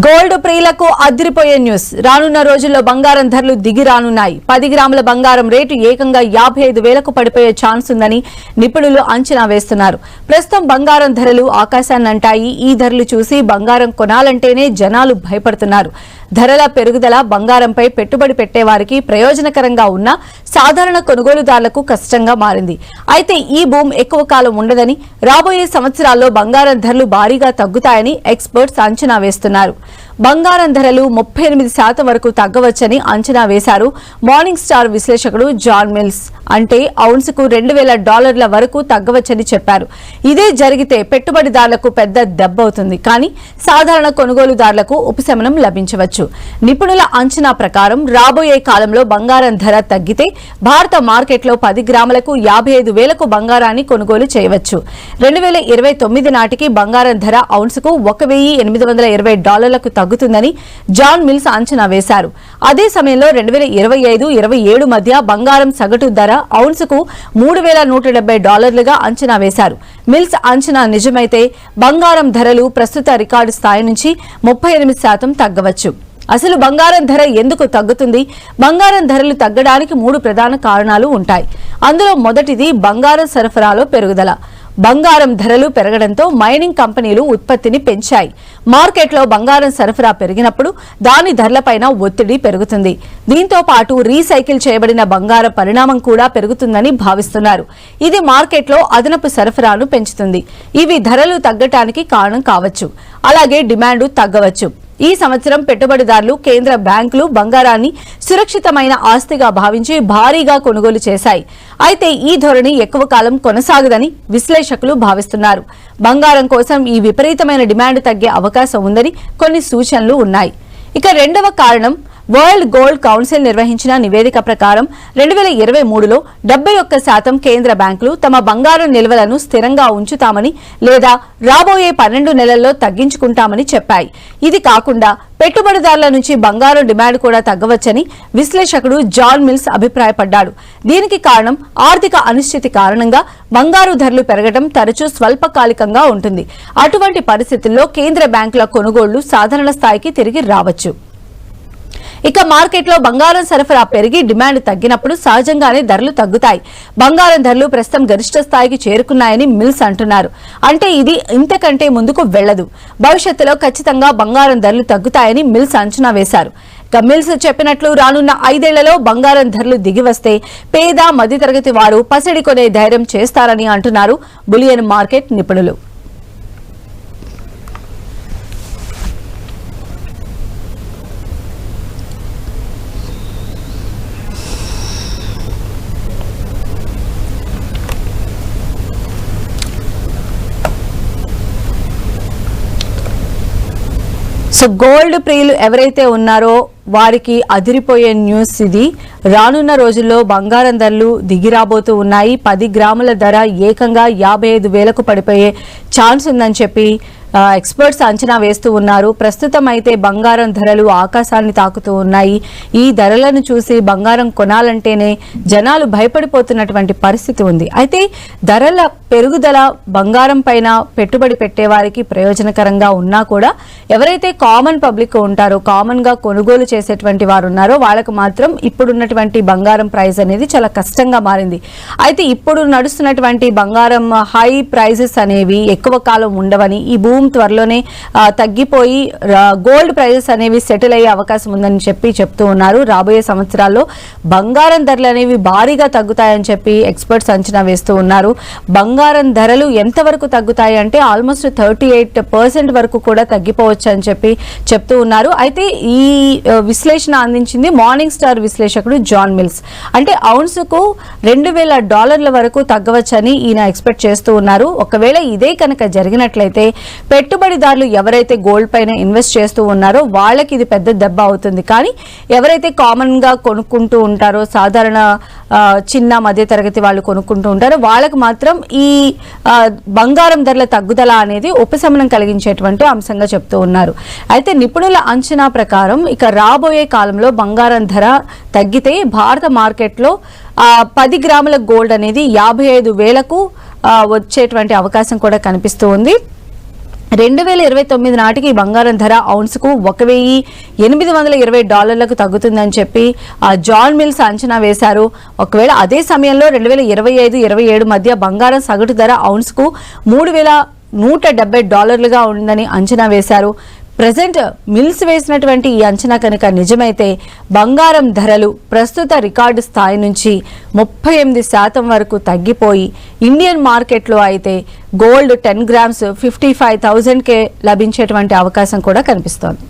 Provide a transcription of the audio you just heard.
Gold ప్రియులకు అదిరిపోయే news. రానున్న రోజుల్లో బంగారం ధరలు దిగి రానున్నాయి. 10 గ్రాముల బంగారం రేటు ఏకంగా 55,000కు పడిపోయే ఛాన్స్ ఉందని నిపుణులు అంచనా వేస్తున్నారు. ప్రస్తుతం బంగారం ధరలు ఆకాశాన్నంటాయి. ఈ ధరలు చూసి బంగారం కొనాలంటేనే జనాలు భయపడుతున్నారు. ధరల పెరుగుదల బంగారంపై పెట్టుబడి పెట్టేవారికి ప్రయోజనకరంగా ఉన్న సాధారణ కొనుగోలుదారులకు కష్టంగా మారింది. అయితే ఈ బూమ్ ఎక్కువ కాలం ఉండదని, రాబోయే సంవత్సరాల్లో బంగారం ధరలు భారీగా తగ్గుతాయని ఎక్స్పర్ట్స్ అంచనా వేస్తున్నారు. బంగారం ధరలు 38% వరకు తగ్గవచ్చని అంచనా వేశారు మార్నింగ్ స్టార్ విశ్లేషకుడు జాన్ మిల్స్. అంటే ఔన్సుకు $2,000 వరకు తగ్గవచ్చని చెప్పారు. ఇదే జరిగితే పెట్టుబడిదారులకు పెద్ద దెబ్బ అవుతుంది, కానీ సాధారణ కొనుగోలుదారులకు ఉపశమనం లభించవచ్చు. నిపుణుల అంచనా ప్రకారం రాబోయే కాలంలో బంగారం ధర తగ్గితే భారత మార్కెట్లో 10 గ్రాములకు 55,000కు బంగారాన్ని కొనుగోలు చేయవచ్చు. 2029 నాటికి బంగారం ధర ఔన్సుకు $1,820లకు తగ్గుతుందని జాన్ మిల్స్ అంచనా వేశారు. అదే సమయంలో 2025-27 మధ్య బంగారం సగటు ధర ఔన్సుకు $3,170గా అంచనా వేశారు. మిల్స్ అంచనా నిజమైతే బంగారం ధరలు ప్రస్తుత రికార్డు స్థాయి నుంచి 38% తగ్గవచ్చు. అసలు బంగారం ధర ఎందుకు తగ్గుతుంది? బంగారం ధరలు తగ్గడానికి 3 ప్రధాన కారణాలు ఉంటాయి. అందులో మొదటిది బంగారం సరఫరాలో పెరుగుదల. బంగారం ధరలు పెరగడంతో మైనింగ్ కంపెనీలు ఉత్పత్తిని పెంచాయి. మార్కెట్లో బంగారం సరఫరా పెరిగినప్పుడు దాని ధరలపైన ఒత్తిడి పెరుగుతుంది. దీంతో పాటు రీసైకిల్ చేయబడిన బంగారం పరిణామం కూడా పెరుగుతుందని భావిస్తున్నారు. ఇది మార్కెట్లో అదనపు సరఫరాను పెంచుతుంది. ఇవి ధరలు తగ్గటానికి కారణం కావచ్చు. అలాగే డిమాండ్ తగ్గవచ్చు. ఈ సంవత్సరం పెట్టుబడిదారులు, కేంద్ర బ్యాంకులు బంగారాన్ని సురక్షితమైన ఆస్తిగా భావించి భారీగా కొనుగోలు చేశాయి. అయితే ఈ ధోరణి ఎక్కువ కాలం కొనసాగదని విశ్లేషకులు భావిస్తున్నారు. బంగారం కోసం ఈ విపరీతమైన డిమాండ్ తగ్గే అవకాశం ఉందని కొన్ని సూచనలు ఉన్నాయి. ఇక రెండవ కారణం, వరల్డ్ గోల్డ్ కౌన్సిల్ నిర్వహించిన నివేదిక ప్రకారం 2023లో 71% కేంద్ర బ్యాంకులు తమ బంగారం నిల్వలను స్థిరంగా ఉంచుతామని లేదా రాబోయే 12 నెలల్లో తగ్గించుకుంటామని చెప్పాయి. ఇది కాకుండా పెట్టుబడిదారుల నుంచి బంగారం డిమాండ్ కూడా తగ్గవచ్చని విశ్లేషకుడు జాన్ మిల్స్ అభిప్రాయపడ్డాడు. దీనికి కారణం ఆర్థిక అనిశ్చితి కారణంగా బంగారు ధరలు పెరగడం తరచూ స్వల్పకాలికంగా ఉంటుంది. అటువంటి పరిస్థితుల్లో కేంద్ర బ్యాంకుల కొనుగోళ్లు సాధారణ స్థాయికి తిరిగి రావచ్చు. ఇక మార్కెట్లో బంగారం సరఫరా పెరిగి డిమాండ్ తగ్గినప్పుడు సహజంగానే ధరలు తగ్గుతాయి. బంగారం ధరలు ప్రస్తుతం గరిష్ట స్థాయికి చేరుకున్నాయని మిల్స్ అంటున్నారు. అంటే ఇది ఇంతకంటే ముందుకు వెళ్లదు. భవిష్యత్తులో ఖచ్చితంగా బంగారం ధరలు తగ్గుతాయని మిల్స్ అంచనా వేశారు. ఇక మిల్స్ చెప్పినట్లు రానున్న 5 ఏళ్లలో బంగారం ధరలు దిగివస్తే పేద మధ్యతరగతి వారు పసిడి కొనే ధైర్యం చేస్తారని అంటున్నారు బులియన్ మార్కెట్ నిపుణులు. సో గోల్డ్ ప్రియులు ఎవరైతే ఉన్నారో వారికి అదిరిపోయే న్యూస్ ఇది. రానున్న రోజుల్లో బంగారం ధరలు దిగిరాబోతూ ఉన్నాయి. 10 గ్రాముల ధర ఏకంగా 55,000కు పడిపోయే ఛాన్స్ ఉందని చెప్పి ఎక్స్పర్ట్స్ అంచనా వేస్తూ ఉన్నారు. ప్రస్తుతం అయితే బంగారం ధరలు ఆకాశాన్ని తాకుతూ ఉన్నాయి. ఈ ధరలను చూసి బంగారం కొనాలంటేనే జనాలు భయపడిపోతున్నటువంటి పరిస్థితి ఉంది. అయితే ధరల పెరుగుదల బంగారం పైన పెట్టుబడి పెట్టే వారికి ప్రయోజనకరంగా ఉన్నా కూడా ఎవరైతే కామన్ పబ్లిక్ ఉంటారో, కామన్ గా కొనుగోలు చేసేటువంటి వారు ఉన్నారో వాళ్ళకు మాత్రం ఇప్పుడున్నటువంటి బంగారం ప్రైస్ అనేది చాలా కష్టంగా మారింది. అయితే ఇప్పుడు నడుస్తున్నటువంటి బంగారం హై ప్రైజెస్ అనేవి ఎక్కువ కాలం ఉండవని, ఈ భూమి త్వరలోనే తగ్గిపోయి గోల్డ్ ప్రైజెస్ అనేవి సెటిల్ అయ్యే అవకాశం ఉందని చెప్తూ ఉన్నారు. రాబోయే సంవత్సరాల్లో బంగారం ధరలు అనేవి భారీగా తగ్గుతాయని చెప్పి ఎక్స్పర్ట్స్ అంచనా వేస్తూ ఉన్నారు. బంగారం ధరలు ఎంతవరకు తగ్గుతాయి అంటే ఆల్మోస్ట్ 38% వరకు కూడా తగ్గిపోవచ్చు అని చెప్పి చెప్తూ ఉన్నారు. అయితే ఈ విశ్లేషణ అందించింది మార్నింగ్ స్టార్ విశ్లేషకుడు జాన్ మిల్స్. అంటే ఔన్సుకు $2,000 వరకు తగ్గవచ్చని ఈయన ఎక్స్పెక్ట్ చేస్తూ ఉన్నారు. ఒకవేళ ఇదే కనుక జరిగినట్లయితే పెట్టుబడిదారులు ఎవరైతే గోల్డ్ పైన ఇన్వెస్ట్ చేస్తూ ఉన్నారో వాళ్ళకి ఇది పెద్ద దెబ్బ అవుతుంది. కానీ ఎవరైతే కామన్ గా కొనుక్కుంటూ ఉంటారో, సాధారణ చిన్న మధ్య తరగతి వాళ్ళు కొనుక్కుంటూ ఉంటారో వాళ్ళకి మాత్రం ఈ బంగారం ధరల తగ్గుదల అనేది ఉపశమనం కలిగించేటువంటి అంశంగా చెప్తూ ఉన్నారు. అయితే నిపుణుల అంచనా ప్రకారం ఇక రాబోయే కాలంలో బంగారం ధర తగ్గితే భారత మార్కెట్లో 10 గ్రాముల గోల్డ్ అనేది 55,000కు వచ్చేటువంటి అవకాశం కూడా కనిపిస్తూ ఉంది. 2029 నాటికి బంగారం ధర ఔన్స్కు $1,820 తగ్గుతుందని చెప్పి జాన్ మిల్స్ అంచనా వేశారు. ఒకవేళ అదే సమయంలో 2025-27 మధ్య బంగారం సగటు ధర ఔన్స్కు $3,170గా ఉందని అంచనా వేశారు. ప్రజెంట్ మిల్స్ వేసినటువంటి ఈ అంచనా కనుక నిజమైతే బంగారం ధరలు ప్రస్తుత రికార్డు స్థాయి నుంచి 38% వరకు తగ్గిపోయి ఇండియన్ మార్కెట్లో అయితే గోల్డ్ 10 గ్రామ్స్ 55,000కే లభించేటువంటి అవకాశం కూడా కనిపిస్తోంది.